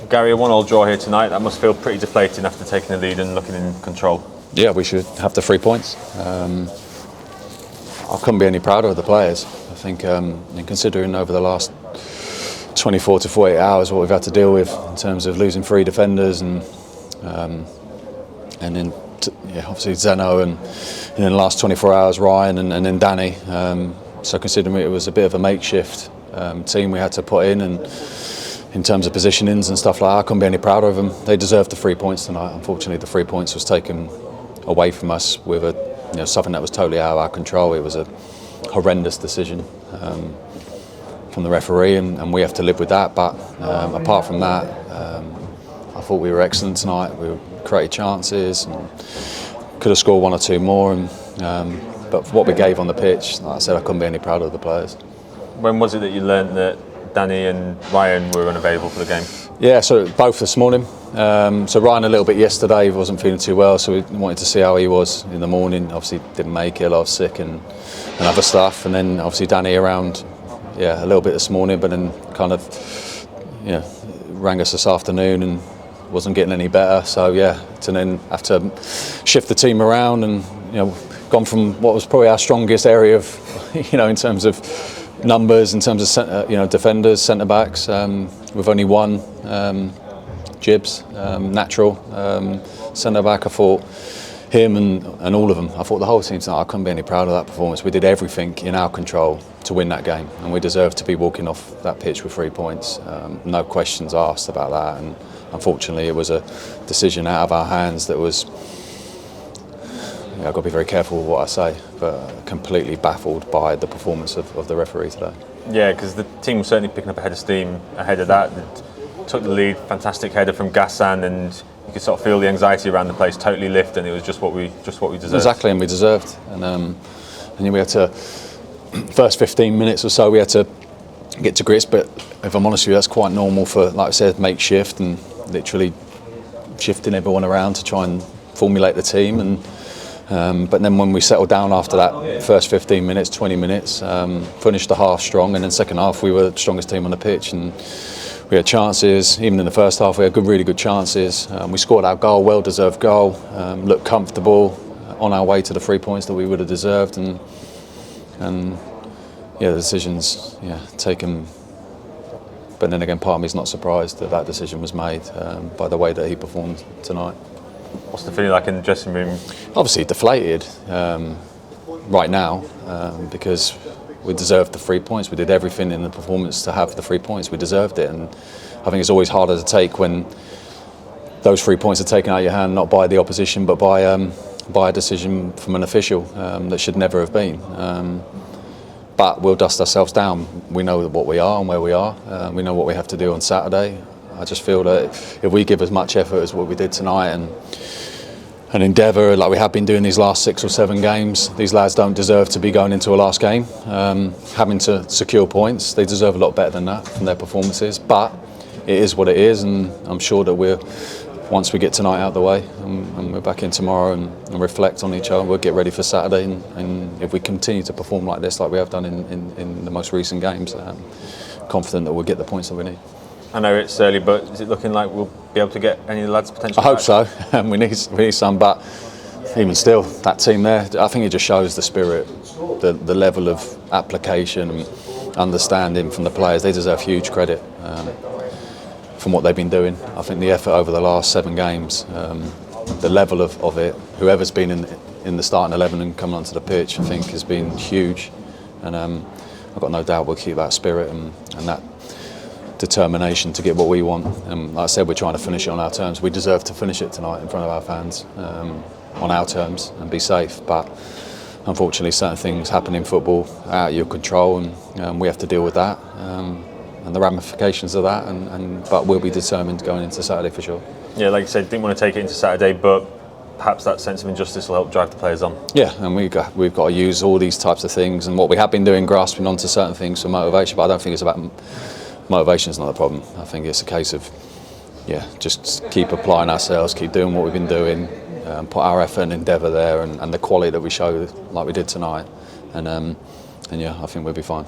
Gary, a 1-1 draw here tonight. That must feel pretty deflating after taking the lead and looking in control. Yeah, we should have the 3 points. I couldn't be any prouder of the players. I think, and considering over the last 24 to 48 hours what we've had to deal with in terms of losing 3 defenders and then obviously Zeno and in the last 24 hours Ryan and then Danny. So considering it was a bit of a makeshift team we had to put in, and in terms of positionings and stuff like that, I couldn't be any prouder of them. They deserved the 3 points tonight. Unfortunately, the 3 points was taken away from us with something that was totally out of our control. It was a horrendous decision from the referee, and we have to live with that. But apart from that, I thought we were excellent tonight. We created chances and could have scored 1 or 2 more. But for what we gave on the pitch, like I said, I couldn't be any prouder of the players. When was it that you learnt that Danny and Ryan were unavailable for the game? Yeah, so both this morning. So Ryan a little bit yesterday, he wasn't feeling too well, so we wanted to see how he was in the morning. Obviously didn't make it, a lot of sick and other stuff. And then obviously Danny around, a little bit this morning, but then kind of, rang us this afternoon and wasn't getting any better. So to then have to shift the team around and, gone from what was probably our strongest area of, in terms of numbers, in terms of defenders, centre backs. We've only one, Gibbs, natural centre back. I thought him and all of them. I thought the whole team tonight. I couldn't be any prouder of that performance. We did everything in our control to win that game, and we deserved to be walking off that pitch with 3 points. No questions asked about that. And unfortunately, it was a decision out of our hands that was. I've got to be very careful with what I say, but completely baffled by the performance of the referee today. Yeah, because the team was certainly picking up a head of steam ahead of that. They took the lead, fantastic header from Gassan, and you could sort of feel the anxiety around the place totally lift, and it was just what we deserved. Exactly, and we deserved. And we had to, first 15 minutes or so, we had to get to grips. But if I'm honest with you, that's quite normal for, like I said, makeshift and literally shifting everyone around to try and formulate the team. And but then when we settled down after that first 15 minutes, 20 minutes, finished the half strong, and then second half we were the strongest team on the pitch, and we had chances. Even in the first half we had really good chances. We scored our goal, well-deserved goal, looked comfortable on our way to the 3 points that we would have deserved, and the decisions taken. But then again, part of me is not surprised that decision was made by the way that he performed tonight. What's the feeling like in the dressing room? Obviously deflated right now because we deserved the 3 points. We did everything in the performance to have the 3 points. We deserved it, and I think it's always harder to take when those 3 points are taken out of your hand, not by the opposition, but by a decision from an official that should never have been. But we'll dust ourselves down. We know what we are and where we are. We know what we have to do on Saturday. I just feel that if we give as much effort as what we did tonight and endeavour like we have been doing these last 6 or 7 games, these lads don't deserve to be going into a last game having to secure points. They deserve a lot better than that from their performances, but it is what it is, and I'm sure that once we get tonight out of the way and we're back in tomorrow and reflect on each other, we'll get ready for Saturday, and if we continue to perform like this, like we have done in the most recent games, confident that we'll get the points that we need. I know it's early, but is it looking like we'll be able to get any of the lads potentially? I hope so. We need some, but even still, that team there, I think it just shows the spirit, the level of application and understanding from the players. They deserve huge credit from what they've been doing. I think the effort over the last 7 games, the level of it, whoever's been in the starting 11 and coming onto the pitch, I think has been huge. And I've got no doubt we'll keep that spirit and that determination to get what we want. And like I said, we're trying to finish it on our terms. We deserve to finish it tonight in front of our fans on our terms and be safe. But unfortunately, certain things happen in football out of your control, and we have to deal with that and the ramifications of that. But we'll be determined going into Saturday for sure. Yeah, like you said, didn't want to take it into Saturday, but perhaps that sense of injustice will help drive the players on. Yeah, and we've got to use all these types of things, and what we have been doing, grasping onto certain things for motivation. But I don't think it's about motivation. Is not the problem. I think it's a case of just keep applying ourselves, keep doing what we've been doing, put our effort and endeavour there, and the quality that we show like we did tonight, and I think we'll be fine.